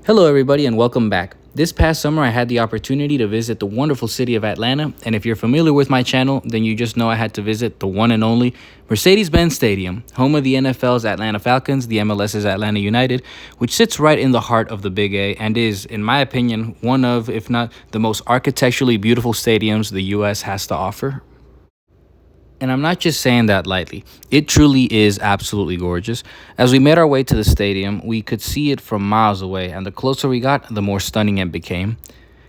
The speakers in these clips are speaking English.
Hello, everybody, and welcome back. This past summer, I had the opportunity to visit the wonderful city of Atlanta, and if you're familiar with my channel, then you just know I had to visit the one and only Mercedes-Benz Stadium, home of the NFL's Atlanta Falcons, the MLS's Atlanta United, which sits right in the heart of the Big A and is, in my opinion, one of, if not the most architecturally beautiful stadiums the U.S. has to offer. And I'm not just saying that lightly. It truly is absolutely gorgeous. As we made our way to the stadium, we could see it from miles away, and the closer we got, the more stunning it became.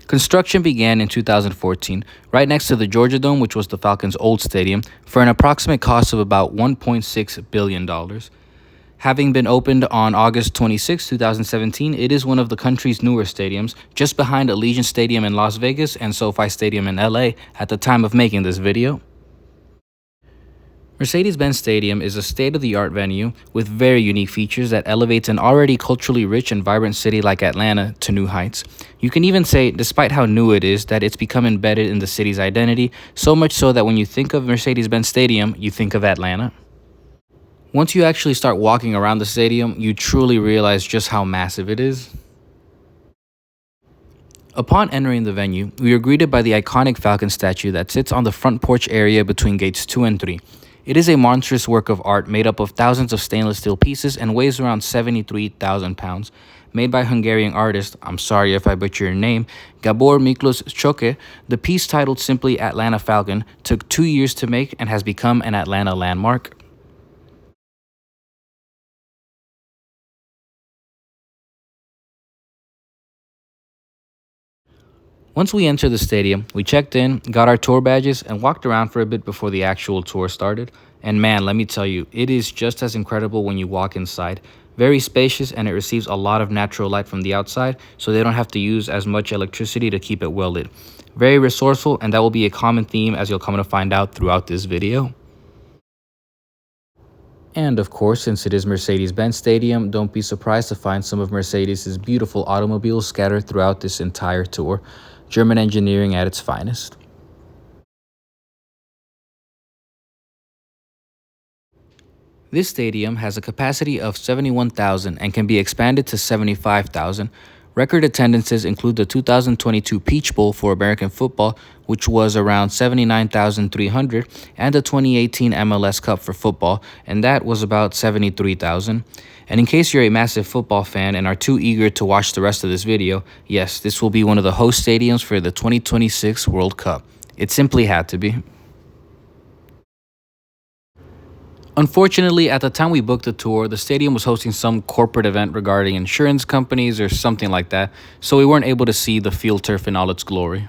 Construction began in 2014, right next to the Georgia Dome, which was the Falcons' old stadium, for an approximate cost of about $1.6 billion. Having been opened on August 26, 2017, it is one of the country's newer stadiums, just behind Allegiant Stadium in Las Vegas and SoFi Stadium in LA at the time of making this video. Mercedes-Benz Stadium is a state-of-the-art venue with very unique features that elevates an already culturally rich and vibrant city like Atlanta to new heights. You can even say, despite how new it is, that it's become embedded in the city's identity, so much so that when you think of Mercedes-Benz Stadium, you think of Atlanta. Once you actually start walking around the stadium, you truly realize just how massive it is. Upon entering the venue, we are greeted by the iconic Falcon statue that sits on the front porch area between gates 2 and 3. It is a monstrous work of art made up of thousands of stainless steel pieces and weighs around 73,000 pounds. Made by Hungarian artist, I'm sorry if I butcher your name, Gabor Miklos Csoke, the piece titled simply Atlanta Falcon took 2 years to make and has become an Atlanta landmark. Once we entered the stadium, we checked in, got our tour badges, and walked around for a bit before the actual tour started. And man, let me tell you, it is just as incredible when you walk inside. Very spacious, and it receives a lot of natural light from the outside, so they don't have to use as much electricity to keep it well lit. Very resourceful, and that will be a common theme as you'll come to find out throughout this video. And of course, since it is Mercedes-Benz Stadium, don't be surprised to find some of Mercedes' beautiful automobiles scattered throughout this entire tour. German engineering at its finest. This stadium has a capacity of 71,000 and can be expanded to 75,000. Record attendances include the 2022 Peach Bowl for American football, which was around 79,300, and the 2018 MLS Cup for football, and that was about 73,000. And in case you're a massive football fan and are too eager to watch the rest of this video, yes, this will be one of the host stadiums for the 2026 World Cup. It simply had to be. Unfortunately, at the time we booked the tour, the stadium was hosting some corporate event regarding insurance companies or something like that, so we weren't able to see the field turf in all its glory.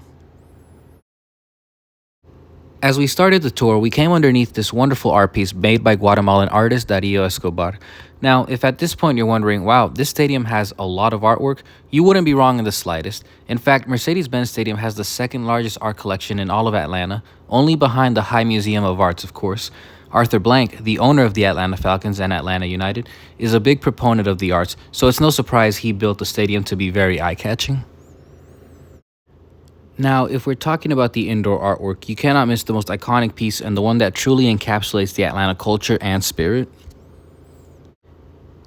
As we started the tour, we came underneath this wonderful art piece made by Guatemalan artist Dario Escobar. Now, if at this point you're wondering, wow, this stadium has a lot of artwork, you wouldn't be wrong in the slightest. In fact, Mercedes-Benz Stadium has the second largest art collection in all of Atlanta, only behind the High Museum of Arts, of course. Arthur Blank, the owner of the Atlanta Falcons and Atlanta United, is a big proponent of the arts, so it's no surprise he built the stadium to be very eye-catching. Now, if we're talking about the indoor artwork, you cannot miss the most iconic piece and the one that truly encapsulates the Atlanta culture and spirit.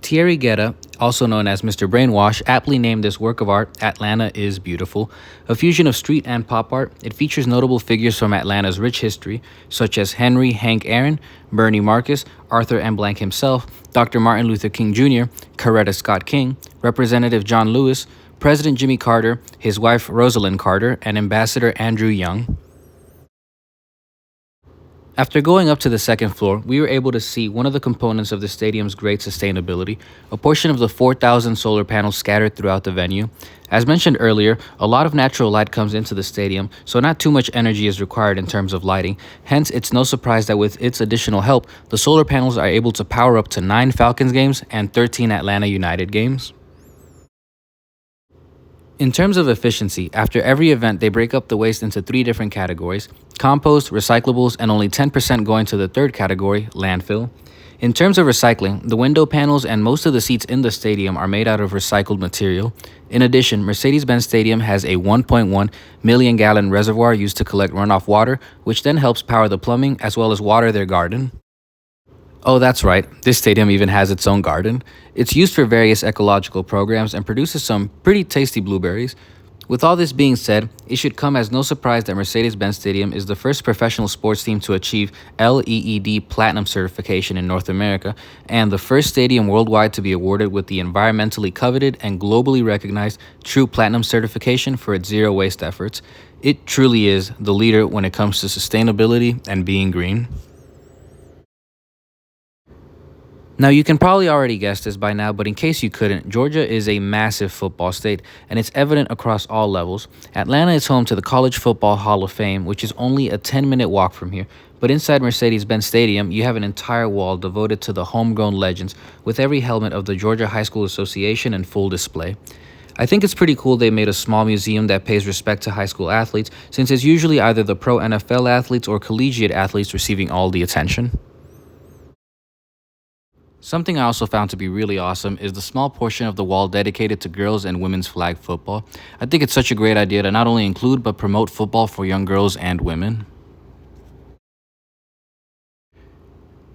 Thierry Guetta, also known as Mr. Brainwash, aptly named this work of art, Atlanta is Beautiful. A fusion of street and pop art, it features notable figures from Atlanta's rich history, such as Henry Hank Aaron, Bernie Marcus, Arthur M. Blank himself, Dr. Martin Luther King Jr., Coretta Scott King, Representative John Lewis, President Jimmy Carter, his wife Rosalind Carter, and Ambassador Andrew Young. After going up to the second floor, we were able to see one of the components of the stadium's great sustainability, a portion of the 4,000 solar panels scattered throughout the venue. As mentioned earlier, a lot of natural light comes into the stadium, so not too much energy is required in terms of lighting. Hence, it's no surprise that with its additional help, the solar panels are able to power up to 9 Falcons games and 13 Atlanta United games. In terms of efficiency, after every event, they break up the waste into 3 different categories: compost, recyclables, and only 10% going to the third category, landfill. In terms of recycling, the window panels and most of the seats in the stadium are made out of recycled material. In addition, Mercedes-Benz Stadium has a 1.1 million gallon reservoir used to collect runoff water, which then helps power the plumbing as well as water their garden. Oh, that's right. This stadium even has its own garden. It's used for various ecological programs and produces some pretty tasty blueberries. With all this being said, it should come as no surprise that Mercedes-Benz Stadium is the first professional sports team to achieve LEED Platinum certification in North America and the first stadium worldwide to be awarded with the environmentally coveted and globally recognized True Platinum certification for its zero waste efforts. It truly is the leader when it comes to sustainability and being green. Now, you can probably already guess this by now, but in case you couldn't, Georgia is a massive football state, and it's evident across all levels. Atlanta is home to the College Football Hall of Fame, which is only a 10-minute walk from here. But inside Mercedes-Benz Stadium, you have an entire wall devoted to the homegrown legends, with every helmet of the Georgia High School Association in full display. I think it's pretty cool they made a small museum that pays respect to high school athletes, since it's usually either the pro NFL athletes or collegiate athletes receiving all the attention. Something I also found to be really awesome is the small portion of the wall dedicated to girls and women's flag football. I think it's such a great idea to not only include but promote football for young girls and women.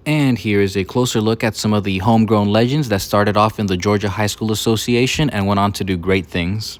And here is a closer look at some of the homegrown legends that started off in the Georgia High School Association and went on to do great things.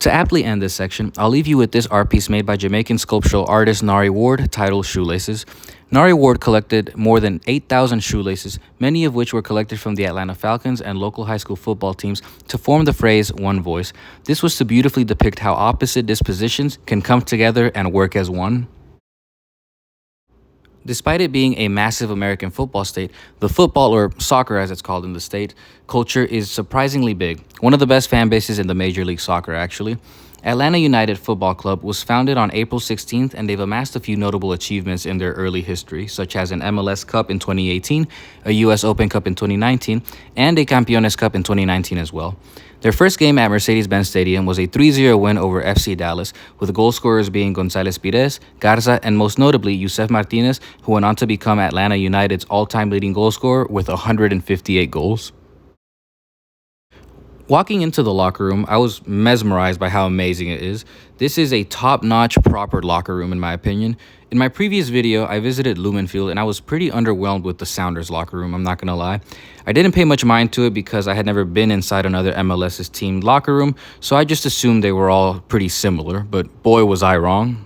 To aptly end this section, I'll leave you with this art piece made by Jamaican sculptural artist Nari Ward titled Shoelaces. Nari Ward collected more than 8,000 shoelaces, many of which were collected from the Atlanta Falcons and local high school football teams to form the phrase One Voice. This was to beautifully depict how opposite dispositions can come together and work as one. Despite it being a massive American football state, the football, or soccer as it's called in the state, culture is surprisingly big. One of the best fan bases in the Major League Soccer, actually. Atlanta United Football Club was founded on April 16th, and they've amassed a few notable achievements in their early history, such as an MLS Cup in 2018, a US Open Cup in 2019, and a Campeones Cup in 2019 as well. Their first game at Mercedes-Benz Stadium was a 3-0 win over FC Dallas, with goal scorers being González Pires, Garza, and most notably Yusef Martinez, who went on to become Atlanta United's all-time leading goal scorer with 158 goals. Walking into the locker room, I was mesmerized by how amazing it is. This is a top-notch, proper locker room in my opinion. In my previous video, I visited Lumen Field and I was pretty underwhelmed with the Sounders locker room, I'm not gonna lie. I didn't pay much mind to it because I had never been inside another MLS's team locker room, so I just assumed they were all pretty similar, but boy was I wrong.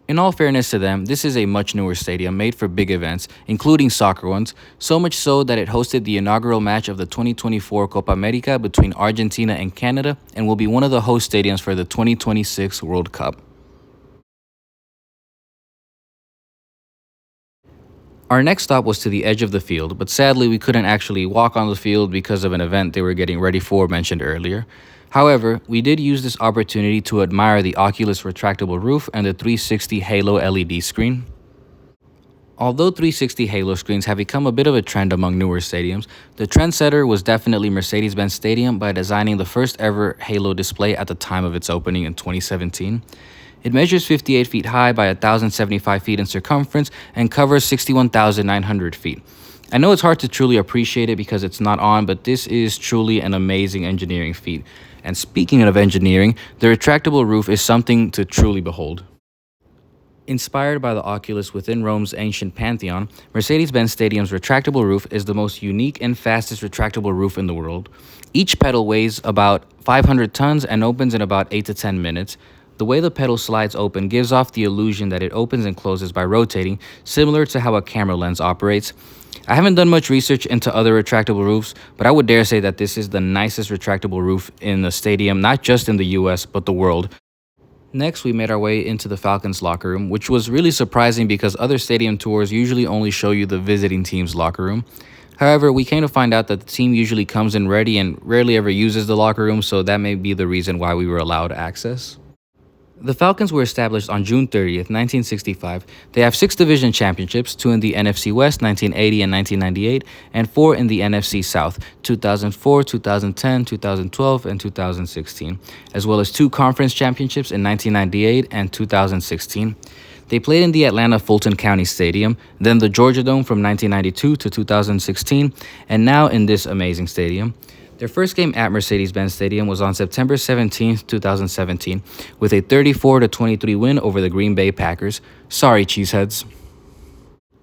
In all fairness to them, this is a much newer stadium made for big events, including soccer ones, so much so that it hosted the inaugural match of the 2024 Copa America between Argentina and Canada and will be one of the host stadiums for the 2026 World Cup. Our next stop was to the edge of the field, but sadly we couldn't actually walk on the field because of an event they were getting ready for mentioned earlier. However, we did use this opportunity to admire the Oculus retractable roof and the 360 Halo LED screen. Although 360 Halo screens have become a bit of a trend among newer stadiums, the trendsetter was definitely Mercedes-Benz Stadium by designing the first ever Halo display at the time of its opening in 2017. It measures 58 feet high by 1,075 feet in circumference and covers 61,900 feet. I know it's hard to truly appreciate it because it's not on, but this is truly an amazing engineering feat. And speaking of engineering, the retractable roof is something to truly behold. Inspired by the Oculus within Rome's ancient pantheon, Mercedes-Benz Stadium's retractable roof is the most unique and fastest retractable roof in the world. Each pedal weighs about 500 tons and opens in about 8 to 10 minutes. The way the pedal slides open gives off the illusion that it opens and closes by rotating, similar to how a camera lens operates. I haven't done much research into other retractable roofs, but I would dare say that this is the nicest retractable roof in the stadium, not just in the US, but the world. Next, we made our way into the Falcons locker room, which was really surprising because other stadium tours usually only show you the visiting team's locker room. However, we came to find out that the team usually comes in ready and rarely ever uses the locker room, so that may be the reason why we were allowed access. The Falcons were established on June 30th, 1965. They have 6 division championships, 2 in the NFC West, 1980 and 1998, and 4 in the NFC South, 2004, 2010, 2012, and 2016, as well as 2 conference championships in 1998 and 2016. They played in the Atlanta Fulton County Stadium, then the Georgia Dome from 1992 to 2016, and now in this amazing stadium. Their first game at Mercedes-Benz Stadium was on September 17, 2017, with a 34-23 win over the Green Bay Packers. Sorry, Cheeseheads.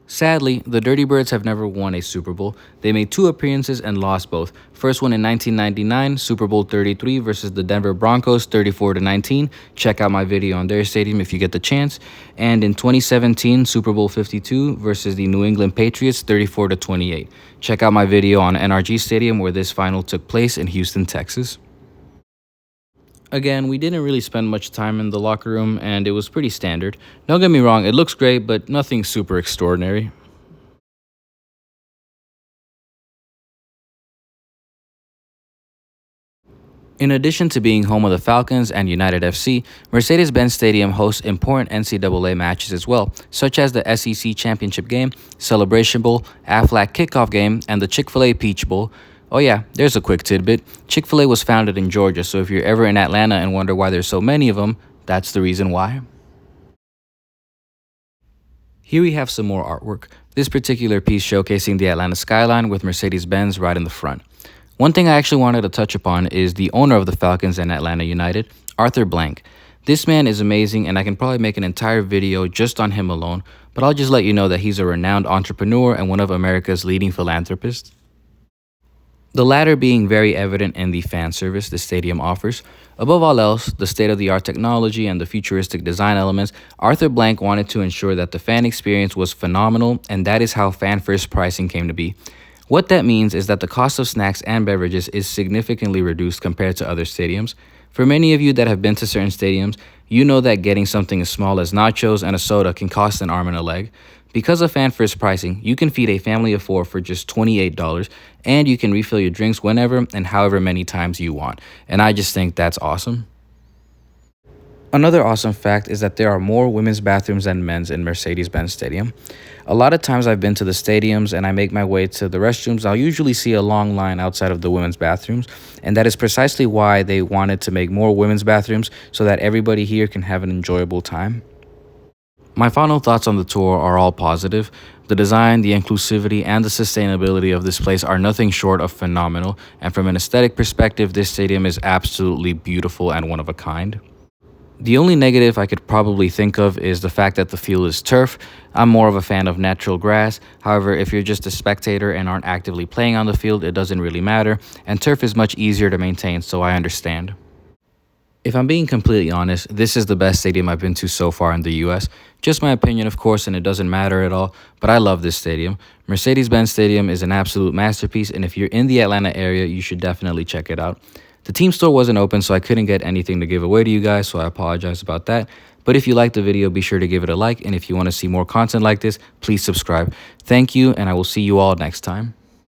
Sadly, the Dirty Birds have never won a Super Bowl. They made 2 appearances and lost both. First one in 1999, Super Bowl 33 versus the Denver Broncos, 34-19. Check out my video on their stadium if you get the chance. And in 2017, Super Bowl 52 versus the New England Patriots, 34-28. Check out my video on NRG Stadium where this final took place in Houston, Texas. Again, we didn't really spend much time in the locker room, and it was pretty standard. Don't get me wrong, it looks great, but nothing super extraordinary. In addition to being home of the Falcons and United FC, Mercedes-Benz Stadium hosts important NCAA matches as well, such as the SEC Championship Game, Celebration Bowl, Aflac Kickoff Game, and the Chick-fil-A Peach Bowl. Oh yeah, there's a quick tidbit. Chick-fil-A was founded in Georgia, so if you're ever in Atlanta and wonder why there's so many of them, that's the reason why. Here we have some more artwork. This particular piece showcasing the Atlanta skyline with Mercedes-Benz right in the front. One thing I actually wanted to touch upon is the owner of the Falcons and Atlanta United, Arthur Blank. This man is amazing, and I can probably make an entire video just on him alone, but I'll just let you know that he's a renowned entrepreneur and one of America's leading philanthropists. The latter being very evident in the fan service the stadium offers. Above all else, the state-of-the-art technology and the futuristic design elements, Arthur Blank wanted to ensure that the fan experience was phenomenal, and that is how fan-first pricing came to be. What that means is that the cost of snacks and beverages is significantly reduced compared to other stadiums. For many of you that have been to certain stadiums, you know that getting something as small as nachos and a soda can cost an arm and a leg. Because of fan-first pricing, you can feed a family of 4 for just $28, and you can refill your drinks whenever and however many times you want. And I just think that's awesome. Another awesome fact is that there are more women's bathrooms than men's in Mercedes-Benz Stadium. A lot of times I've been to the stadiums and I make my way to the restrooms, I'll usually see a long line outside of the women's bathrooms, and that is precisely why they wanted to make more women's bathrooms so that everybody here can have an enjoyable time. My final thoughts on the tour are all positive. The design, the inclusivity, and the sustainability of this place are nothing short of phenomenal, and from an aesthetic perspective, this stadium is absolutely beautiful and one of a kind. The only negative I could probably think of is the fact that the field is turf. I'm more of a fan of natural grass. However, if you're just a spectator and aren't actively playing on the field, it doesn't really matter, and turf is much easier to maintain, so I understand. If I'm being completely honest, this is the best stadium I've been to so far in the US. Just my opinion, of course, and it doesn't matter at all, but I love this stadium. Mercedes-Benz Stadium is an absolute masterpiece, and if you're in the Atlanta area, you should definitely check it out. The team store wasn't open, so I couldn't get anything to give away to you guys, so I apologize about that. But if you liked the video, be sure to give it a like, and if you want to see more content like this, please subscribe. Thank you, and I will see you all next time.